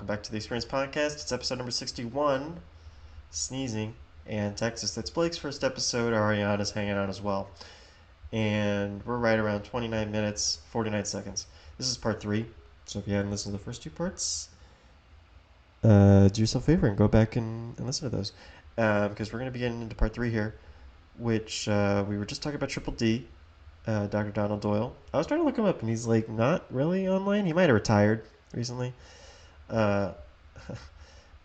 welcome back to the Experience Podcast. It's episode number 61, Sneezing, and Texas. That's Blake's first episode. Ariana's hanging out as well. And we're right around 29 minutes, 49 seconds. This is part 3, so if you haven't listened to the first 2 parts, do yourself a favor and go back and listen to those. Because we're going to be getting into part 3 here, which we were just talking about Triple D, Dr. Donald Doyle. I was trying to look him up, and he's like not really online. He might have retired recently. Uh,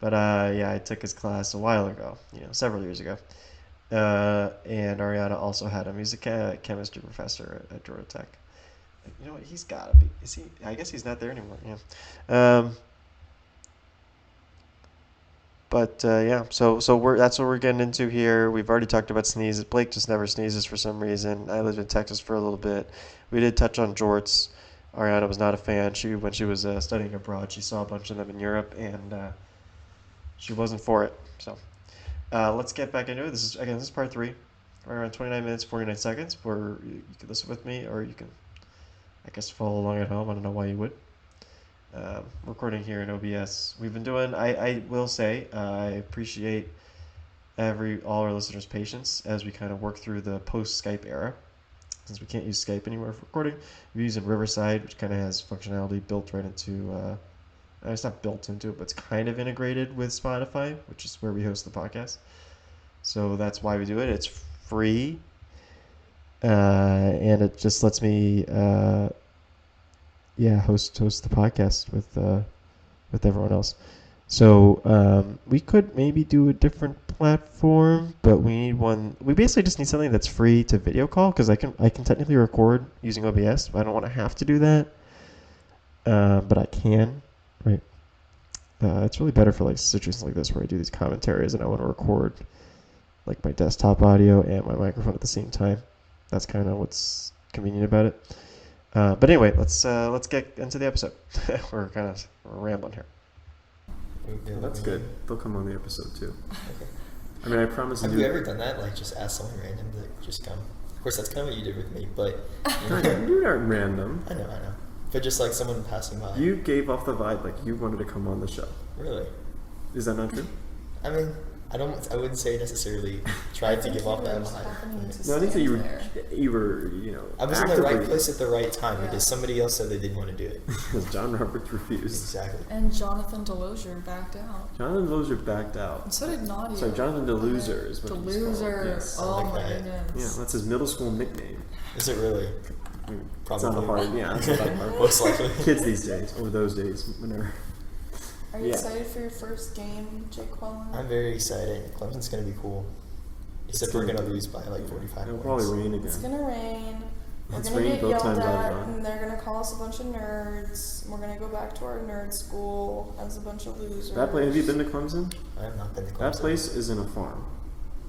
yeah, I took his class a while ago, several years ago. And Ariana also had him. He's a chemistry professor at Georgia Tech. You know what? He's got to be. Is he? I guess he's not there anymore. Yeah. Yeah, so that's what we're getting into here. We've already talked about sneezes. Blake just never sneezes for some reason. I lived in Texas for a little bit. We did touch on jorts. Ariana was not a fan. When she was studying abroad, she saw a bunch of them in Europe, and she wasn't for it. So let's get back into it. This is part 3. Right around 29 minutes, 49 seconds. Where you can listen with me, or you can, I guess, follow along at home. I don't know why you would. Recording here in OBS. We've been doing. I will say I appreciate all our listeners' patience as we kind of work through the post Skype era, since we can't use Skype anymore for recording. We're using Riverside, which kind of has functionality built right into. It's not built into it, but it's kind of integrated with Spotify, which is where we host the podcast. So that's why we do it. It's free, and it just lets me. Host the podcast with everyone else. So we could maybe do a different platform, but we need one. We basically just need something that's free to video call, because I can technically record using OBS. But I don't want to have to do that, but I can. Right. It's really better for like situations like this where I do these commentaries and I want to record like my desktop audio and my microphone at the same time. That's kind of what's convenient about it. But anyway, let's get into the episode. We're rambling here. Yeah, that's good. They'll come on the episode too. Okay. I mean, I promise. Have you ever done that? Like, just ask someone random to just come? Of course, that's kind of what you did with me, but You're not random. I know. But just like someone passing by. You gave off the vibe like you wanted to come on the show. Really? Is that not true? I mean, I wouldn't say necessarily tried to give off that vibe. No, I think that you were, I was in the right place at the right time because somebody else said they didn't want to do it. Because John Roberts refused. Exactly. And Jonathan Delosier backed out. Jonathan Delosier backed out. And so did Nadia. Sorry, Jonathan Deluser is what he's called. Deluser. Yes. Oh Like my that. goodness. Yeah, that's his middle school nickname. Is it really? It's not hard. Yeah, it's not hard. Most likely. Kids these days, or those days, whenever. Are you Yeah. excited for your first game, Jake Quellen? I'm very excited. Clemson's going to be cool. Except we're going to lose by like 45 It'll points. probably rain It's again. gonna rain. We're It's gonna rained get both yelled times I've at, gone. and they're gonna call us a bunch of nerds. We're gonna go back to our nerd school as a bunch of losers. That place. Have you been to Clemson? I have not been to Clemson. That place is in a farm.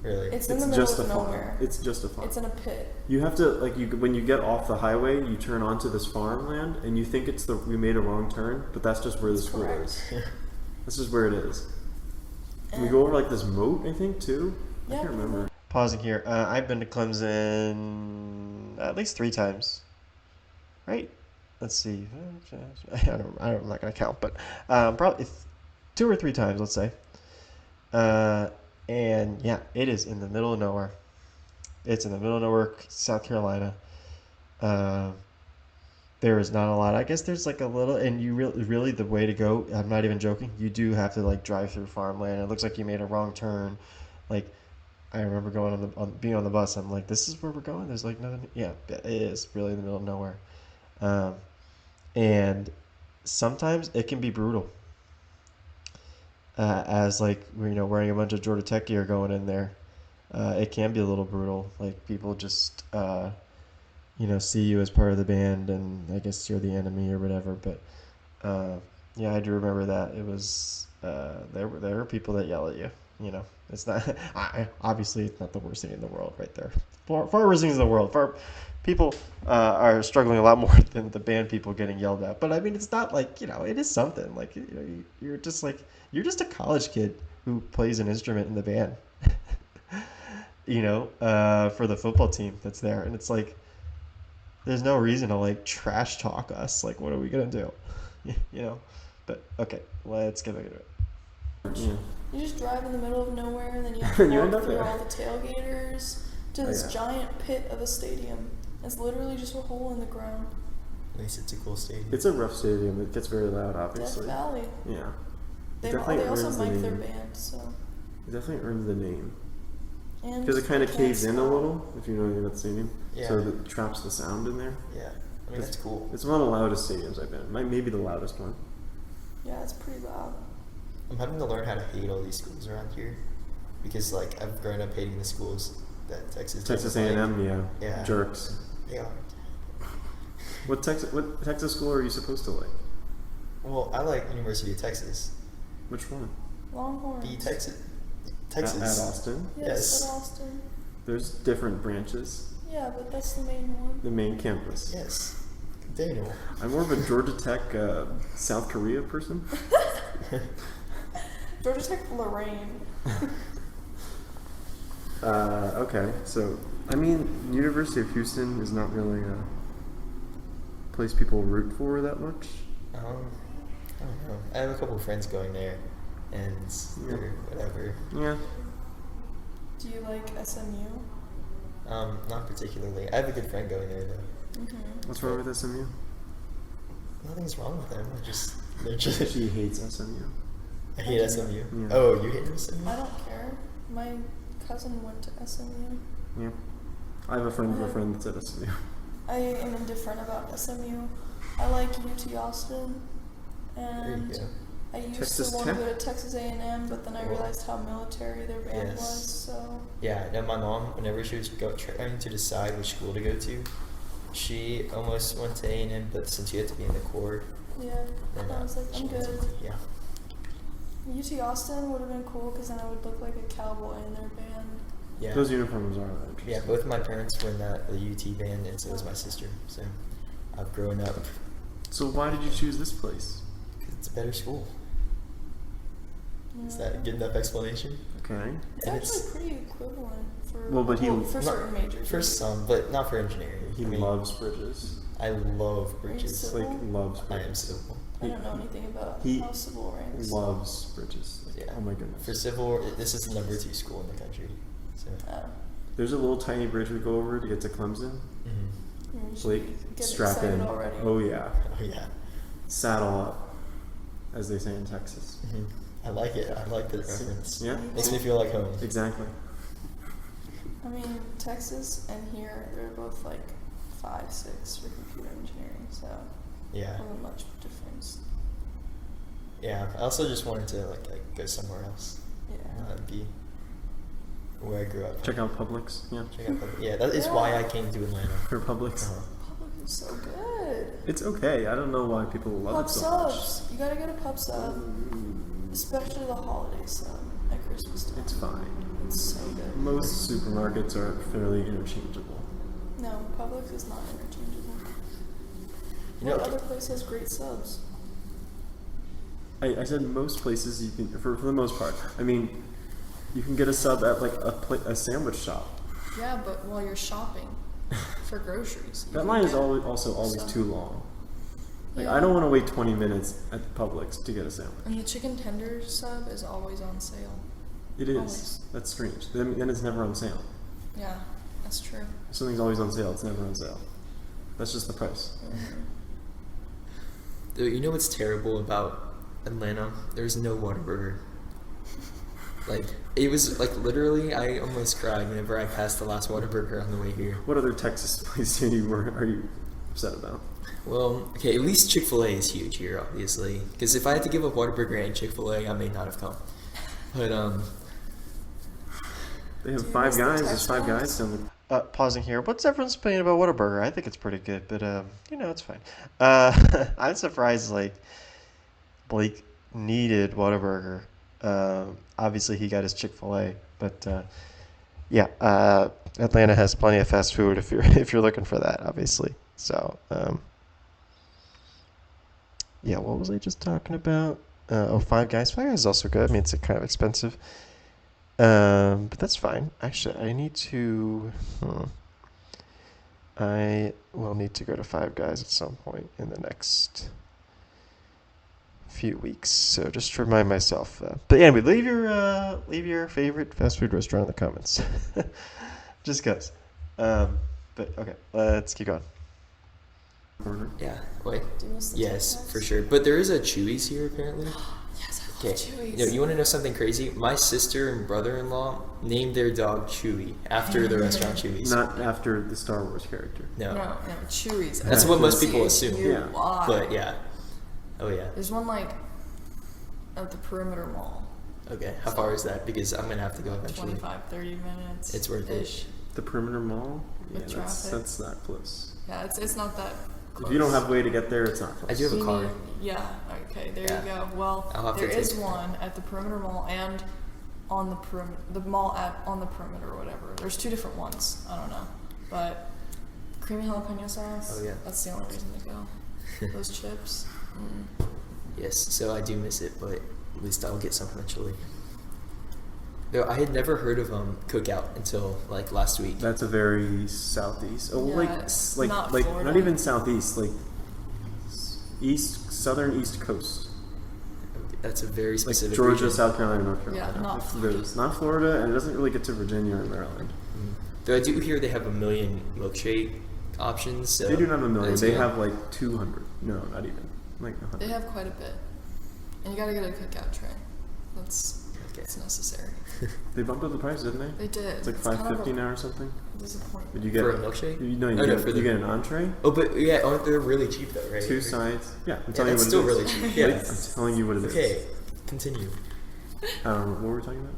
Really? It's in the middle just a of farm. nowhere. It's just a farm. It's in a pit. You have to when you get off the highway, you turn onto this farmland, and you think we made a wrong turn, but that's just where the school Correct. is. This is where it is. And We go over like this moat, I think, too. I Yeah, can't remember. Pausing here. I've been to Clemson at least 3 times. Right? Let's see. I'm not gonna count, but probably 2 or 3 times, let's say. And yeah, it is in the middle of nowhere. It's in the middle of nowhere, South Carolina. There is not a lot. I guess there's like a little, and you really the way to go. I'm not even joking. You do have to like drive through farmland. It looks like you made a wrong turn. Like I remember going being on the bus. I'm like, this is where we're going. There's like nothing. Yeah, it is really in the middle of nowhere. And sometimes it can be brutal. As like wearing a bunch of Georgia Tech gear going in there, it can be a little brutal. Like people just see you as part of the band, and I guess you're the enemy or whatever. But yeah, I do remember that it was there were people that yell at you. It's not obviously it's not the worst thing in the world right there. Far worse things in the world. People are struggling a lot more than the band people getting yelled at. But I mean, it's not like it is something. Like you're just a college kid who plays an instrument in the band. For the football team that's there, and it's like there's no reason to like trash talk us. Like, what are we gonna do? But okay, let's get back to it. Yeah. You just drive in the middle of nowhere, and then you have to You end walk up through there. all the tailgaters to this yeah. giant pit of a stadium. It's literally just a hole in the ground. At least it's a cool stadium. It's a rough stadium. It gets very loud, Death obviously. Valley. Yeah. They Definitely also earns the mic their name. band, so. It definitely earns the name. And Because it kind of they can't caves in a stop. little, if you know anything about the stadium. Yeah. So it traps the sound in there. Yeah, I mean that's cool. It's one of the loudest stadiums I've been in. Maybe the loudest one. Yeah, it's pretty loud. I'm having to learn how to hate all these schools around here, because like I've grown up hating the schools that Texas. Texas doesn't like. A&M, yeah. Yeah. Jerks. Yeah. What Texas school are you supposed to like? Well, I like University of Texas. Which one? Longhorns. The Texas. At Texas. Austin. Yes, Yes. at Austin. There's different branches. Yeah, but that's the main one. The main campus. Yes. Daniel. I'm more of a Georgia Tech, South Korea person. Georgia Tech, Lorraine. Okay, so I mean, University of Houston is not really a place people root for that much. I don't know. I have a couple of friends going there, and they're whatever. Yeah. Do you like SMU? Not particularly. I have a good friend going there though. Mm-hmm. What's wrong with SMU? Nothing's wrong with them. They're just. She hates SMU. I hate SMU. Yeah. Oh, you hate SMU? I don't care. My cousin went to SMU. Yeah. I have a friend of a friend that's at SMU. I am indifferent about SMU. I like UT Austin, There you and go. I used Texas to want to Tech? go to Texas A&M, but then I realized how military their band Yes. was. So Yeah, no, my mom, whenever she was trying to decide which school to go to, she almost went to A&M, but since you had to be in the Corps, yeah, then I was like, she I'm went good. to- Yeah. UT Austin would have been cool because then I would look like a cowboy in their band. Yeah. Those uniforms are interesting. Yeah, both my parents were in the UT band, and so was my sister. So I've grown up. So why did you choose this place? 'Cause it's a better school. Is Yeah. that good enough explanation? Okay. It's And actually it's- pretty equivalent for Well, but he- for Not- certain majors. For some, but not for engineering. He I mean, loves bridges. I love bridges. civil? Like loves I am bridges. civil. I don't know anything about He how civil ranks. Loves bridges. Like, Yeah. Oh my goodness. For civil, this is the number 2 school in the country. So. Oh. There's a little tiny bridge we go over to get to Clemson. Mm-hmm. You should Blake, get strap excited in. already. Oh yeah. Oh yeah. Saddle up, as they say in Texas. Mm-hmm. I like it. I like the reference. Yeah. Makes me feel like home. Exactly. I mean, Texas and here, they're both like 5, 6 for computer engineering, so Yeah. wasn't much difference. Yeah. I also just wanted to like go somewhere else. Yeah. Not be where I grew up. Check out Publix. Yeah. Check out yeah, that is why I came to Atlanta. For Publix. Uh-huh. Public is so good. It's okay. I don't know why people love Pub it so subs. You gotta go to Pub Sub, especially the holiday sub at Christmas time. much. It's fine. It's so good. Most supermarkets are fairly interchangeable. No, Publix is not interchangeable. You know, What other place has great subs? I said most places you can, for the most part. I mean, you can get a sub at like a sandwich shop. Yeah, but while you're shopping for groceries. you That can line is get also always sub. too long. Like Yeah. I don't want to wait 20 minutes at Publix to get a sandwich. And the chicken tender sub is always on sale. It is. Always. That's strange. Then it's never on sale. Yeah, that's true. If something's always on sale, it's never on sale. That's just the price. Dude, you know what's terrible about Atlanta? There's no Whataburger. Like, it was like literally, I almost cried whenever I passed the last Whataburger on the way here. What other Texas place are you upset about? Well, okay, at least Chick-fil-A is huge here, obviously. Because if I had to give up Whataburger and Chick-fil-A, I may not have come. But They have Do you Five miss the Guys. There's Tex Five Mex? Guys down the. Pausing here. What's everyone's opinion about Whataburger? I think it's pretty good, but it's fine. I'm surprised like Blake needed Whataburger. Obviously he got his Chick-fil-A, but Atlanta has plenty of fast food if you're if you're looking for that, obviously. So what was I just talking about? Five Guys. Five Guys is also good. I mean, it's kind of expensive. But that's fine. Actually, I need to. I will need to go to Five Guys at some point in the next few weeks. So just to remind myself. But anyway, leave your favorite fast food restaurant in the comments. Just cause. But okay, let's keep going. Burger. Yeah. Wait. Do you miss the Yes, Tic Tacs? for sure. But there is a Chewy's here apparently. Yes, I Okay. love Chewy's. You want to know something crazy? My sister and brother-in-law named their dog Chewy after the restaurant Chewy's. Not after the Star Wars character. No. No, Chewy's. That's Yeah. what most people assume. Yeah. Why? But yeah. Oh yeah. There's one like at the Perimeter Mall. Okay. How far is that? Because I'm gonna have to go eventually. 25, 30 minutes. It's worth it. ish. The Perimeter Mall? Yeah, With that's, traffic. that's not close. Yeah, it's not that close. If you don't have a way to get there, it's not close. I do have a You car. need- Yeah, okay, there Yeah. you go. Well, I'll have to there is take it. one at the Perimeter Mall and on the mall on the perimeter or whatever. There's two different ones. I don't know. But creamy jalapeno sauce. Oh, yeah. That's the only reason to go. Those chips. Mm. Yes, so I do miss it, but at least I'll get some eventually. Though I had never heard of Cookout until like last week. That's a very southeast. Oh, Yeah, like it's like not like Florida. not even southeast, like southern east coast, That's a very like specific Georgia, region. South Carolina, North Carolina. Yeah, not It's Florida. It's not Florida, and it doesn't really get to Virginia or Maryland. Mm. Though I do hear they have a million milkshake options. So They do not have a million. that's They good. have like 200. No, not even. Like 100. They have quite a bit. And you gotta get a cookout tray. That's Okay. it's necessary. They bumped up the price, didn't they? They did. It's like kind of $5.50 a now or something. disappointment. Did you get For a milkshake? You, no, you, Oh, no, get, for you the- get an entree, Oh, but yeah, they're really cheap though, right? two sides. Yeah, I'm Yeah, telling that's you what still it really is. cheap. Like, Yeah. I'm telling you what it is. Okay, continue. What were we talking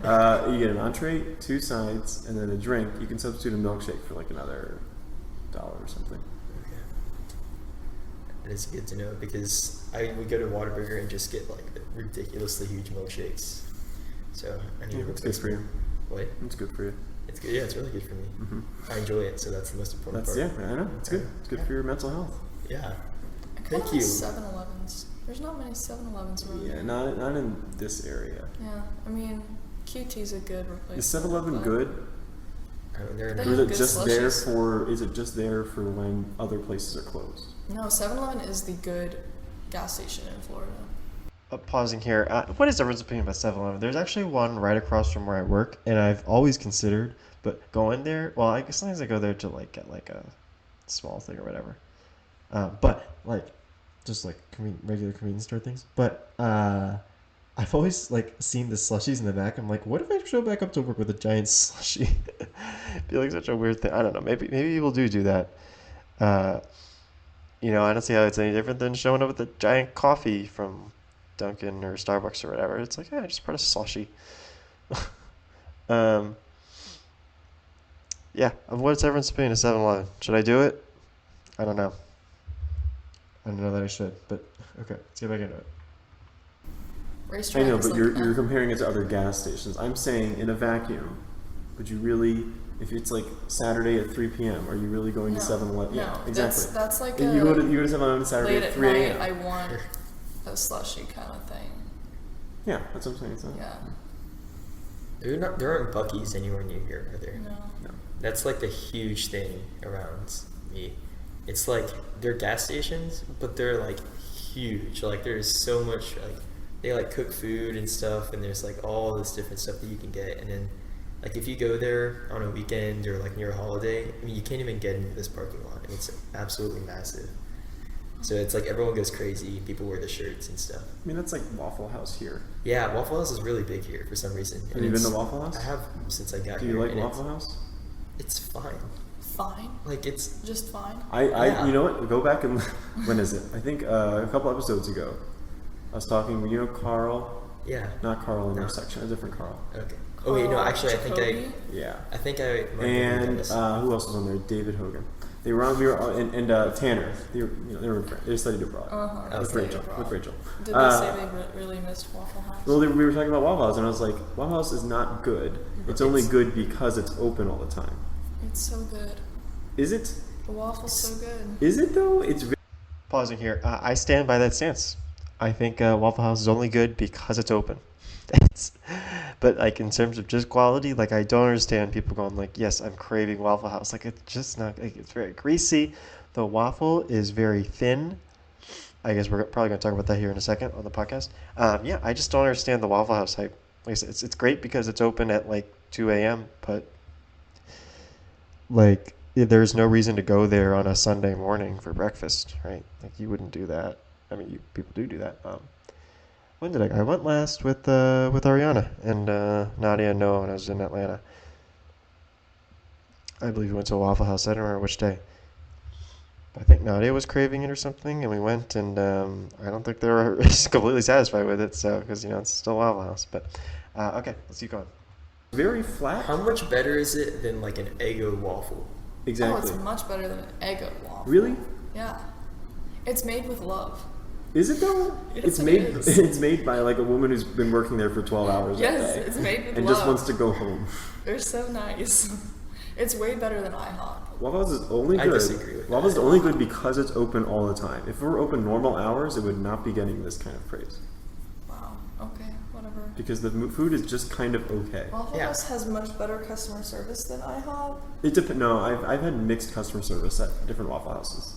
about? You get an entree, two sides, and then a drink. You can substitute a milkshake for like another $1 or something. Okay. That is good to know because I would go to Whataburger and just get like the ridiculously huge milkshakes. So I need Yeah, to it's good for you. Wait, It's good for you. it's good. Yeah, it's really good for me. hmm I enjoy it, so that's the most important That's part. yeah, I know. It's good. It's good for your mental health. Yeah. I kinda Thank like you. 7-Elevens. There's not many 7-Elevens around Yeah, here. not in this area. Yeah, I mean, QT's a good replacement. Is 7-Eleven but- good? I mean, they're in They Or is have it good just there slushies. for? Is it just there for when other places are closed? No, 7-Eleven is the good gas station in Florida. Pausing here. What is everyone's opinion about 7-Eleven? There's actually one right across from where I work, and I've always considered, but going there, well, I guess sometimes I go there to like get like a small thing or whatever. But like just like regular convenience store things. But I've always like seen the slushies in the back. I'm like, what if I show back up to work with a giant slushie? Feel like such a weird thing. I don't know. Maybe people do that. You know, I don't see how it's any different than showing up with a giant coffee from Dunkin' or Starbucks or whatever. It's like, yeah, I just brought a slushie. Yeah, what's everyone's opinion of 7-Eleven? Should I do it? I don't know. I don't know that I should, but okay, let's get back into it. Racetrack I know, is but like, you're comparing it to other gas stations. I'm saying in a vacuum, would you really, if it's like Saturday at 3 p.m., are you really going no, to 7-Eleven? No, Yeah, exactly. That's like And a you go to 7-Eleven Saturday late at at 3 night. a.m. I want a slushy kind of thing. Yeah, that's what I'm saying. It's not, Yeah. there aren't Buc-ee's anywhere near here, are there? No. no. That's like the huge thing around me. It's like they're gas stations, but they're like huge. Like there's so much like they like cook food and stuff, and there's like all this different stuff that you can get. And then like if you go there on a weekend or like near a holiday, I mean you can't even get into this parking lot, and it's absolutely massive. So it's like everyone goes crazy. People wear the shirts and stuff. I mean, that's like Waffle House here. Yeah, Waffle House is really big here for some reason. Have And you been to it's- Waffle House? I have since I got Do here. you like and Waffle House? It's fine. Fine. Like it's Just fine. Yeah. You know what? Go back and when is it? I think a couple episodes ago, I was talking. You know Carl? yeah. Not Carl in No. our section. A different Carl. Okay. Oh wait, no, Carl actually, Jacoby? Yeah. I think I. might have done And this. who else was on there? David Hogan. They were on. We were on, and Tanner. They were they studied abroad Uh-huh. with Okay. Rachel. With Rachel. Did they Uh, say they really missed Waffle House? Well, we were talking about Waffle House, and I was like, Waffle House is not good. It's only good because it's open all the time. It's so good. Is it? The waffle's so good. Is it though? It's Pausing here. I stand by that stance. I think Waffle House is only good because it's open. It's, but like in terms of just quality, like I don't understand people going like, yes, I'm craving Waffle House. Like it's just not. Like, it's very greasy. The waffle is very thin. I guess we're probably going to talk about that here in a second on the podcast. Yeah, I just don't understand the Waffle House hype. Like I said, it's great because it's open at like 2 a.m., but like there's no reason to go there on a Sunday morning for breakfast, right? Like you wouldn't do that. I mean, people do that. When did I go? I went last with Ariana and Nadia and Noah when I was in Atlanta. I believe we went to a Waffle House. I don't remember which day. I think Nadia was craving it or something, and we went, and I don't think they were completely satisfied with it, so because it's still Waffle House. But okay, let's keep going. Very flat. How much better is it than like an Eggo waffle? Exactly. Oh, it's much better than an Eggo waffle. Really? Yeah. It's made with love. Is it though? Yes, it's it made. is. It's made by like a woman who's been working there for 12 hours. Yes, a day it's made with and love. just wants to go home. They're so nice. It's way better than IHOP. Waffle House is only I good. disagree with Waffle House is that. only good because it's open all the time. If it were open normal hours, it would not be getting this kind of praise Wow. Okay. Whatever. because the food is just kind of okay. Waffle Yeah. House has much better customer service than IHOP. No, I've had mixed customer service at different Waffle Houses.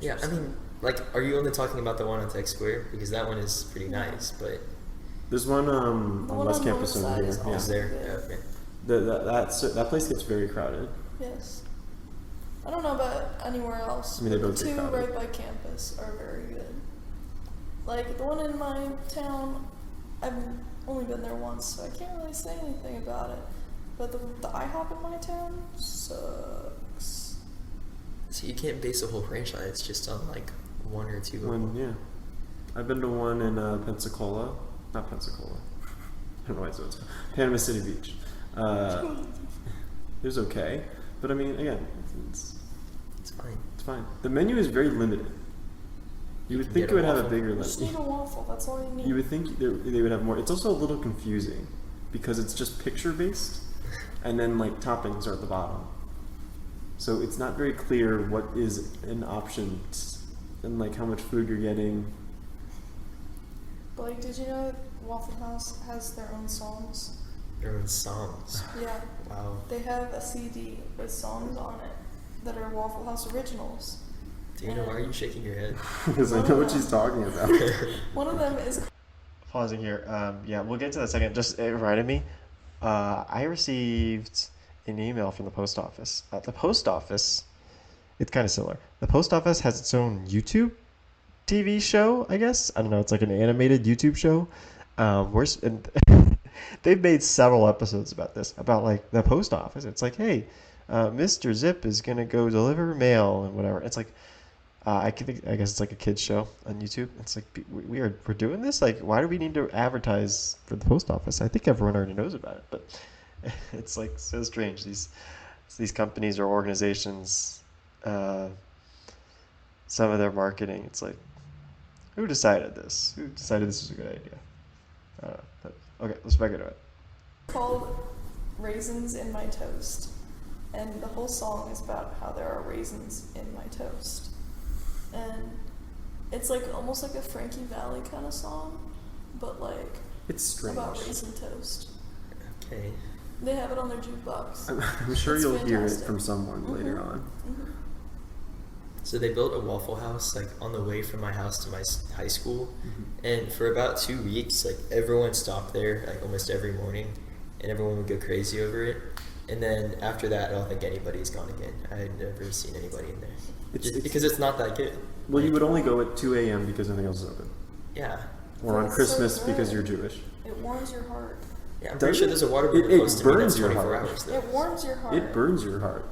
Yeah, I mean, like, are you only talking about the one on Tech Square? Because that one is pretty nice, but There's one on one West on Campus North over Side here. is Yeah. is there? Yeah, okay. That place gets very crowded. Yes. I don't know about anywhere else. I mean, they but both the get two crowded. right by campus are very good. Like the one in my town, I've only been there once, so I can't really say anything about it. But the IHOP in my town sucks. So you can't base a whole franchise just on like one or two. of One, them. yeah. I've been to one in Pensacola. Not Pensacola. I don't know why it's Panama City Beach. It was okay, but I mean, again, it's It's fine. it's fine. The menu is very limited. You would can think get it a would have a waffle. bigger You just need list. a waffle. That's all you need. You would think they would have more. It's also a little confusing because it's just picture based, and then like toppings are at the bottom. So it's not very clear what is an option and like how much food you're getting. Blake, did you know Waffle House has their own songs? Their own songs. Yeah. Wow. They have a CD with songs on it that are Waffle House originals. Do you know why are you shaking your head? Because I know what she's talking about. One of them is Pausing here. Yeah, we'll get to that in a second. Just it reminded me. I received an email from the post office. The post office, it's kind of similar. The post office has its own YouTube TV show, I guess. I don't know. It's like an animated YouTube show. They've made several episodes about this, about like the post office. It's like, hey, Mr. Zip is gonna go deliver mail and whatever. It's like, I guess it's like a kids show on YouTube. It's like we're doing this. Like, why do we need to advertise for the post office? I think everyone already knows about it, but it's like so strange. These companies or organizations, some of their marketing. It's like, who decided this? Who decided this was a good idea? I don't know. But, okay, let's back into it. called Raisins in My Toast. And the whole song is about how there are raisins in my toast. And it's like almost like a Frankie Valli kind of song, but like It's strange. about raisin toast. Okay. They have it on their jukebox. I'm sure It's you'll hear it fantastic. from someone later Mhm. on. Mhm. So they built a Waffle House like on the way from my house to my high school, and for about 2 weeks, like everyone stopped there like almost every morning, and everyone would go crazy over it. And then after that, I don't think anybody's gone again. I had never seen anybody in there. It's- Because it's not that good. Well, you Like, would only go at 2 a.m. because nothing else is open. Yeah. Or on That's so Christmas because good. you're Jewish. It warms your heart. Yeah, I'm Does pretty sure it? there's a water breeder It close to me that's burns your 24 heart. hours though. It warms your heart. It burns your heart.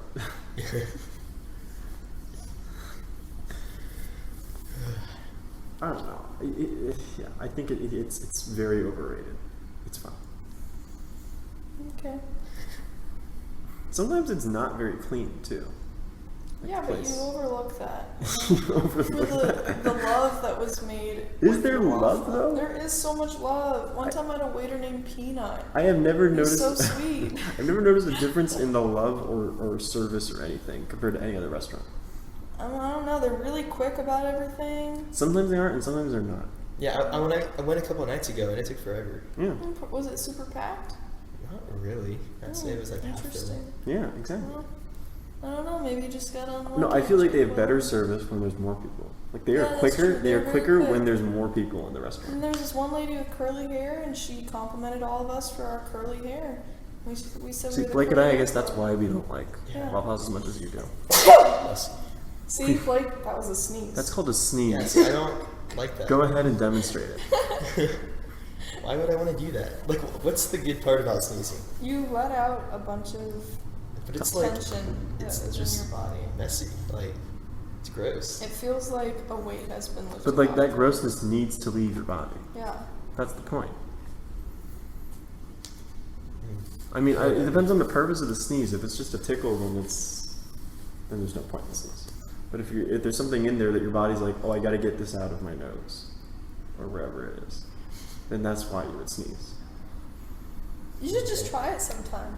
I don't know. Yeah, I think it's very overrated. It's fine. Okay. Sometimes it's not very clean too. Like Yeah, the but you place. overlook that. You For overlook that. the love that was made. Is with there the love, waffle. though? There is so much love. One time I had a waiter named Peanut. I have never He's noticed. so sweet. I've never noticed a difference in the love or service or anything compared to any other restaurant. I don't know. They're really quick about everything. Sometimes they aren't, and sometimes they're not. Yeah, I went a couple of nights ago and it took forever. Yeah, Was it super packed? Not really. I'd say it was like half filled. Interesting. yeah, exactly. Well, I don't know. Maybe you just got on. No, I feel like they have better service when there's more people. Like they Yeah, are that's quicker. true. They are They're very quicker quick. when there's more people in the And restaurant. there was this one lady with curly hair, and she complimented all of us for our curly hair. We said See, we were the Blake and curly I hair guess that's club. why we don't like Yeah. Waffle House as much as you do. Yes. See, Blake, that was a sneeze. That's called a Yeah, sneeze. see, I don't like that. Go ahead and demonstrate it. Why would I want to do that? Like, what's the good part about sneezing? You let out a bunch of But it's like tension it's that's just in your body. messy. Like, it's gross. It feels like a weight has been lifted. But like off. that grossness needs to leave your body. Yeah. That's the point. Mm. I mean, it depends on the purpose of the sneeze. If it's just a tickle, then there's no point in the sneeze. But if there's something in there that your body's like, oh, I got to get this out of my nose, or wherever it is, then that's why you would sneeze. You should just try it sometime.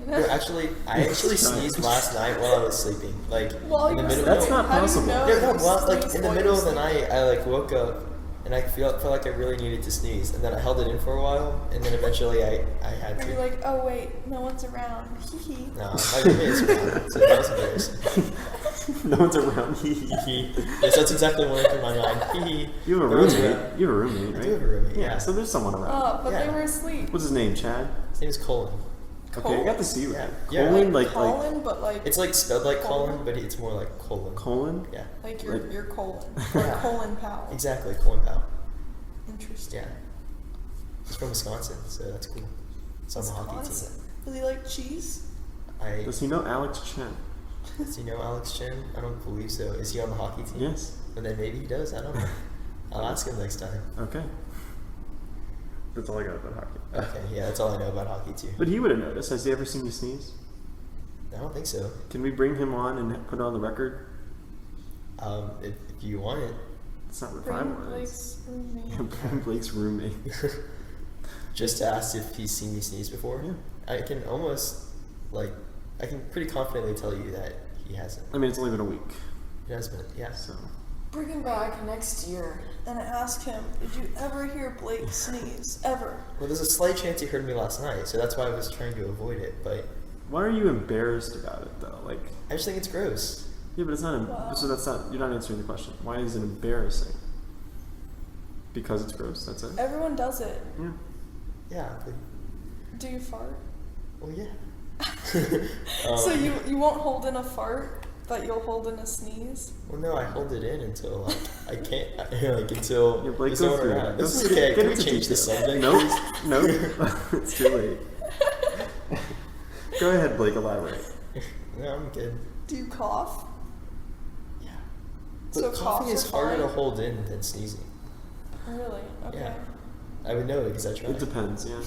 You know? No, actually, I actually sneezed last night while I was sleeping. Like, While in you the were middle. That's sleeping, not how do you possible. know No, you no, well, like sneezed in the while middle you of the were night, I like woke up and I felt like I really needed to sneeze, and then I held it in for a while, and then eventually I had sleeping? to. You're like, oh wait, no one's around. Hee hee. No, my roommate's around, so that was embarrassing. No one's around. Yes, that's exactly what went through my mind. You have a No one's roommate. around. You have a roommate, right? I do have a roommate, yeah. So there's someone around. Oh, but they Yeah. were asleep. What's his name? Chad. His name is Colin. Okay, I got the C right. Yeah. Yeah. Colin, like Colin, but like It's like spelled like Colin? Colin, but it's more like colon. colon. Yeah, like like- your colon or Yeah. colon pal. exactly, Colin Powell. Interesting. Yeah, he's from Wisconsin, so that's cool. It's on the hockey team. Wisconsin. Does he like cheese? Does he know Alex Chen? Does he know Alex Chen? I don't believe so. Is he on the hockey team? Yes. But then maybe he does. I don't know. I'll ask him next time. Okay. That's all I got about hockey. Okay, yeah, that's all I know about hockey too. But he would have noticed. Has he ever seen you sneeze? I don't think so. Can we bring him on and put it on the record? If you want it, It's not what I Bring want. Blake's roommate. Bring Blake's roommate. just to ask if he's seen me sneeze before. Yeah. I can almost I can pretty confidently tell you that he hasn't. I mean, it's only been a week, It has been, yeah. so. Bring him back next year and ask him, did you ever hear Blake sneeze? Ever? Well, there's a slight chance he heard me last night, so that's why I was trying to avoid it. But Why are you embarrassed about it though? Like, I just think it's gross. yeah, but it's not. Wow. So that's not. You're not answering the question. Why is it embarrassing? Because it's gross. That's it. Everyone does it. Yeah. Yeah, but Do you fart? well, yeah. So you won't hold in a fart, but you'll hold in a sneeze? Well, no, I hold it in until I can't until Yeah, Blake, there's go no one through around. it. This Go is through- okay. get Can we into change the detail. subject? Nope. please? Nope. It's too late. Go ahead, Blake. Elaborate. No, I'm good. Do you cough? Yeah. So But coughing coughs is are harder to fine? hold in than sneezing. Really? Okay. Yeah. I would know because I tried. It depends. Yeah.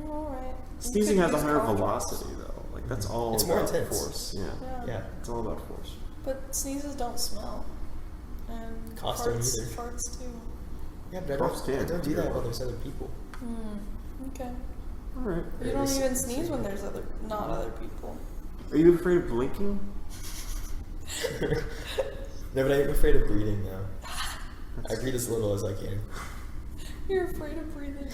Alright. Sneezing has a higher velocity though. Like that's all It's more about intense. force. Yeah. Yeah. Yeah. It's all about force. But sneezes don't smell. And Coughs don't farts, either. farts too. Yeah, but I Coughs don't can. do that while there's other people. Okay. All right. You don't even sneeze when there's not other people. Are you afraid of blinking? No, but I'm afraid of breathing now. I breathe as little as I can. You're afraid of breathing.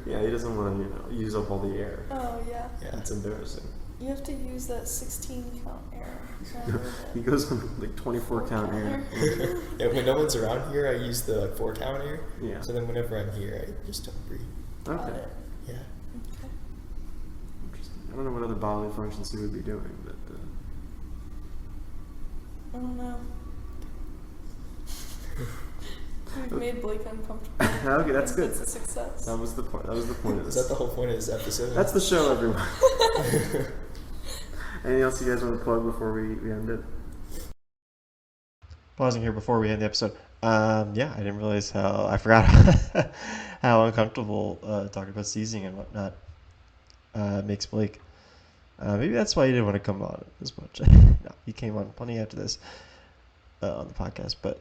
Yeah, he doesn't want to, use up all the air. Oh yeah. Yeah. It's embarrassing. You have to use that 16 count air. rather He than goes on like 24 count air. Yeah, when no one's around here, I use the 4 count air. Yeah. So then whenever I'm here, I just don't breathe. Got Okay. it. Yeah. Okay. Interesting. I don't know what other bodily functions he would be doing, but I don't know. We've made Blake uncomfortable. Okay, that's I think good. That's a success. that was the point. That was the point of Is this. that the whole point of this episode? That's the show, everyone. Anything else you guys want to plug before we end it? Pausing here before we end the episode. Yeah, I didn't realize how I forgot how uncomfortable talking about sneezing and whatnot makes Blake. Maybe that's why he didn't want to come on as much. No, he came on plenty after this on the podcast. But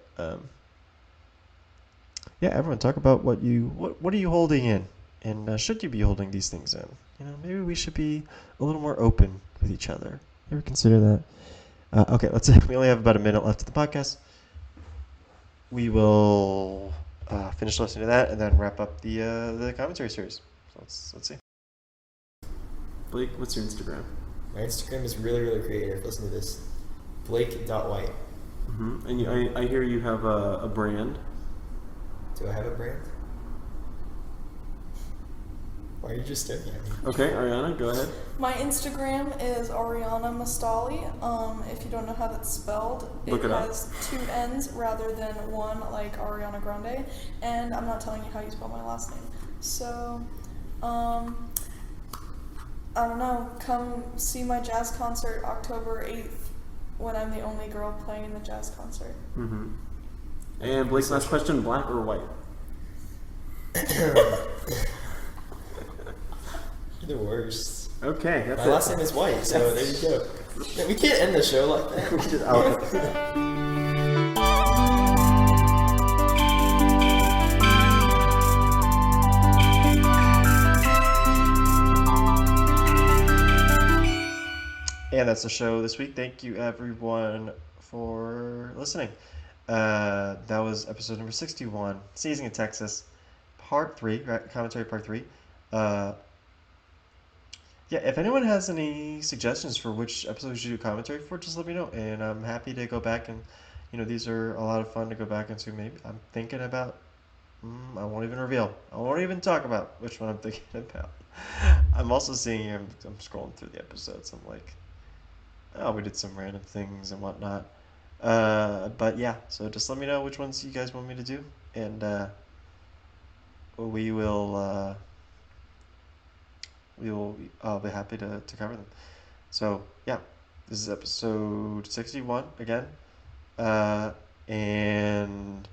yeah, everyone, talk about what are you holding in, and should you be holding these things in? You know, maybe we should be a little more open with each other. You ever consider that? Okay, let's. We only have about a minute left of the podcast. We will finish listening to that and then wrap up the commentary series. So let's see. Blake, what's your Instagram? My Instagram is really, really creative. Listen to this. Blake.white. And I hear you have a brand. Do I have a brand? Why are you just staring at me? Okay, Ariana, go ahead. My Instagram is Ariana Mastali. If you don't know how that's spelled, Look it up. has 2 N's rather than 1 like Ariana Grande. And I'm not telling you how you spell my last name. So, I don't know. Come see my jazz concert October 8th when I'm the only girl playing in the jazz concert. And Blake's last question: black or white? You're the worst. Okay, that's My it. last name is White, so there you go. No, we can't end the show like that. And that's the show this week. Thank you, everyone, for listening. That was episode number 61, Sneezing in Texas, part 3, commentary part 3. Yeah, if anyone has any suggestions for which episode we should do commentary for, just let me know. And I'm happy to go back and, these are a lot of fun to go back into. Maybe I'm thinking about, I won't even reveal. I won't even talk about which one I'm thinking about. I'm also seeing, I'm scrolling through the episodes. I'm like, oh, we did some random things and whatnot. But yeah, so just let me know which ones you guys want me to do. And we will... I'll be happy to cover them. So yeah, this is episode 61 again, and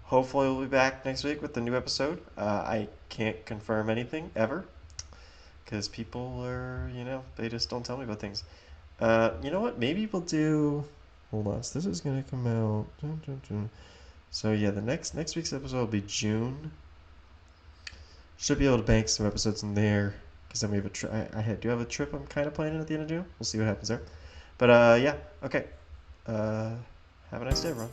hopefully we'll be back next week with a new episode. I can't confirm anything ever because people are, they just don't tell me about things. You know what? Maybe we'll do. Hold on, so this is gonna come out. So yeah, the next week's episode will be June. Should be able to bank some episodes in there. Because then we have a trip. I do have a trip I'm kind of planning at the end of June. We'll see what happens there. But yeah, okay. Have a nice day, everyone.